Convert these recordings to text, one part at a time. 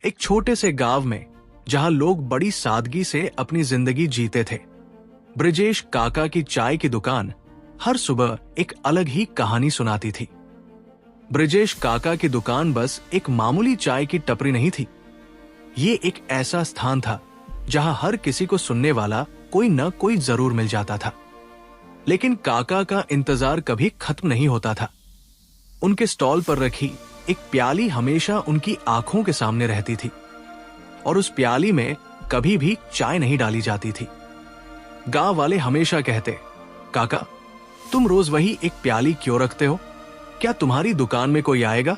एक छोटे से गांव में जहां लोग बड़ी सादगी से अपनी जिंदगी जीते थे, ब्रजेश काका की चाय की दुकान हर सुबह एक अलग ही कहानी सुनाती थी। ब्रजेश काका की दुकान बस एक मामूली चाय की टपरी नहीं थी। ये एक ऐसा स्थान था जहां हर किसी को सुनने वाला कोई न कोई जरूर मिल जाता था। लेकिन काका का इंतजार कभी खत्म नहीं होता था। उनके स्टॉल पर रखी एक प्याली हमेशा उनकी आंखों के सामने रहती थी और उस प्याली में कभी भी चाय नहीं डाली जाती थी। गांव वाले हमेशा कहते, काका तुम रोज वही एक प्याली क्यों रखते हो? क्या तुम्हारी दुकान में कोई आएगा?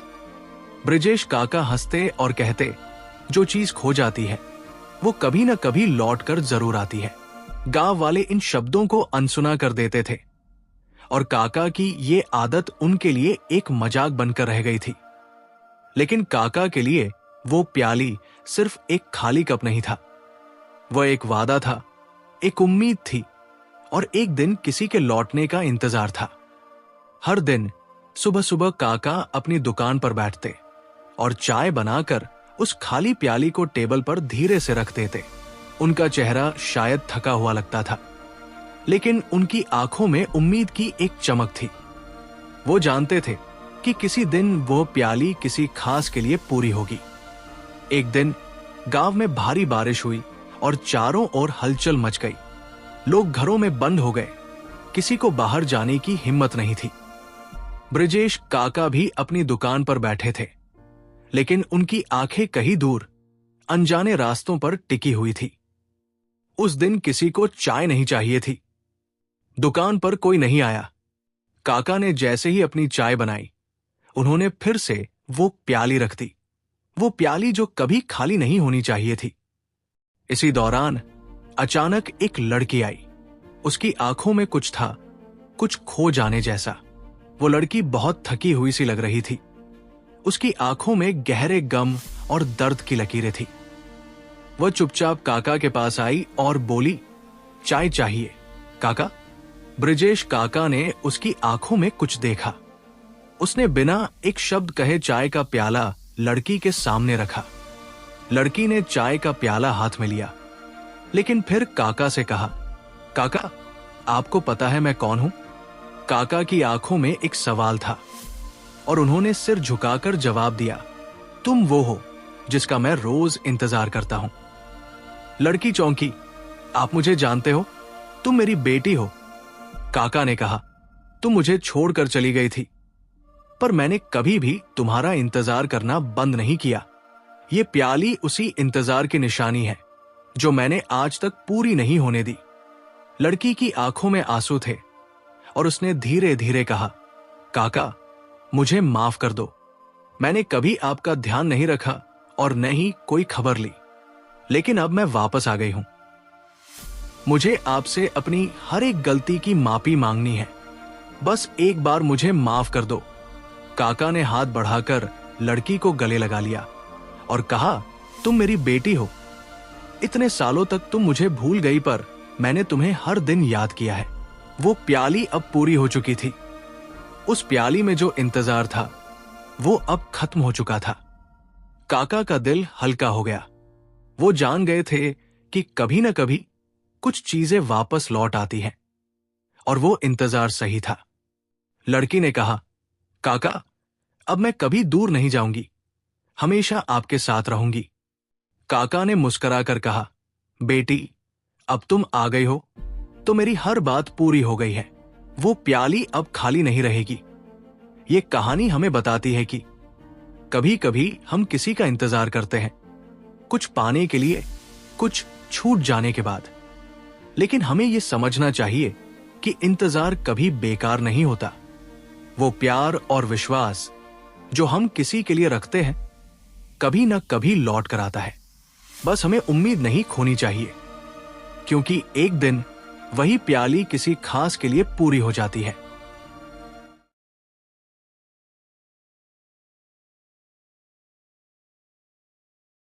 ब्रजेश काका हंसते और कहते, जो चीज खो जाती है वो कभी न कभी लौट कर जरूर आती है। गांव वाले इन शब्दों को अनसुना कर देते थे और काका की ये आदत उनके लिए एक मजाक बनकर रह गई थी। लेकिन काका के लिए वो प्याली सिर्फ एक खाली कप नहीं था, वह एक वादा था, एक उम्मीद थी और एक दिन किसी के लौटने का इंतजार था। हर दिन सुबह सुबह काका अपनी दुकान पर बैठते और चाय बनाकर उस खाली प्याली को टेबल पर धीरे से रख देते। उनका चेहरा शायद थका हुआ लगता था, लेकिन उनकी आंखों में उम्मीद की एक चमक थी। वो जानते थे कि किसी दिन वो प्याली किसी खास के लिए पूरी होगी। एक दिन गांव में भारी बारिश हुई और चारों ओर हलचल मच गई। लोग घरों में बंद हो गए, किसी को बाहर जाने की हिम्मत नहीं थी। ब्रजेश काका भी अपनी दुकान पर बैठे थे, लेकिन उनकी आंखें कहीं दूर अनजाने रास्तों पर टिकी हुई थी। उस दिन किसी को चाय नहीं चाहिए थी। दुकान पर कोई नहीं आया। काका ने जैसे ही अपनी चाय बनाई, उन्होंने फिर से वो प्याली रख दी, वो प्याली जो कभी खाली नहीं होनी चाहिए थी। इसी दौरान अचानक एक लड़की आई। उसकी आंखों में कुछ था, कुछ खो जाने जैसा। वो लड़की बहुत थकी हुई सी लग रही थी। उसकी आंखों में गहरे गम और दर्द की लकीरें थी। वह चुपचाप काका के पास आई और बोली, चाय चाहिए काका। ब्रजेश काका ने उसकी आंखों में कुछ देखा। उसने बिना एक शब्द कहे चाय का प्याला लड़की के सामने रखा। लड़की ने चाय का प्याला हाथ में लिया, लेकिन फिर काका से कहा, काका आपको पता है मैं कौन हूं? काका की आंखों में एक सवाल था और उन्होंने सिर झुकाकर जवाब दिया, तुम वो हो जिसका मैं रोज इंतजार करता हूं। लड़की चौंकी, आप मुझे जानते हो? तुम मेरी बेटी हो। काका ने कहा, तुम मुझे छोड़कर चली गई थी, पर मैंने कभी भी तुम्हारा इंतजार करना बंद नहीं किया। ये प्याली उसी इंतजार की निशानी है जो मैंने आज तक पूरी नहीं होने दी। लड़की की आंखों में आंसू थे और उसने धीरे धीरे कहा, काका मुझे माफ कर दो। मैंने कभी आपका ध्यान नहीं रखा और न ही कोई खबर ली, लेकिन अब मैं वापस आ गई हूं। मुझे आपसे अपनी हर एक गलती की माफी मांगनी है। बस एक बार मुझे माफ कर दो। काका ने हाथ बढ़ाकर लड़की को गले लगा लिया और कहा, तुम मेरी बेटी हो। इतने सालों तक तुम मुझे भूल गई, पर मैंने तुम्हें हर दिन याद किया है। वो प्याली अब पूरी हो चुकी थी। उस प्याली में जो इंतजार था वो अब खत्म हो चुका था। काका का दिल हल्का हो गया। वो जान गए थे कि कभी न कभी कुछ चीजें वापस लौट आती हैं, और वो इंतजार सही था। लड़की ने कहा, काका अब मैं कभी दूर नहीं जाऊंगी, हमेशा आपके साथ रहूंगी। काका ने मुस्कुराकर कहा, बेटी अब तुम आ गई हो तो मेरी हर बात पूरी हो गई है। वो प्याली अब खाली नहीं रहेगी। ये कहानी हमें बताती है कि कभी कभी हम किसी का इंतजार करते हैं, कुछ पाने के लिए, कुछ छूट जाने के बाद। लेकिन हमें यह समझना चाहिए कि इंतजार कभी बेकार नहीं होता। वो प्यार और विश्वास जो हम किसी के लिए रखते हैं कभी न कभी लौट कर आता है। बस हमें उम्मीद नहीं खोनी चाहिए, क्योंकि एक दिन वही प्याली किसी खास के लिए पूरी हो जाती है।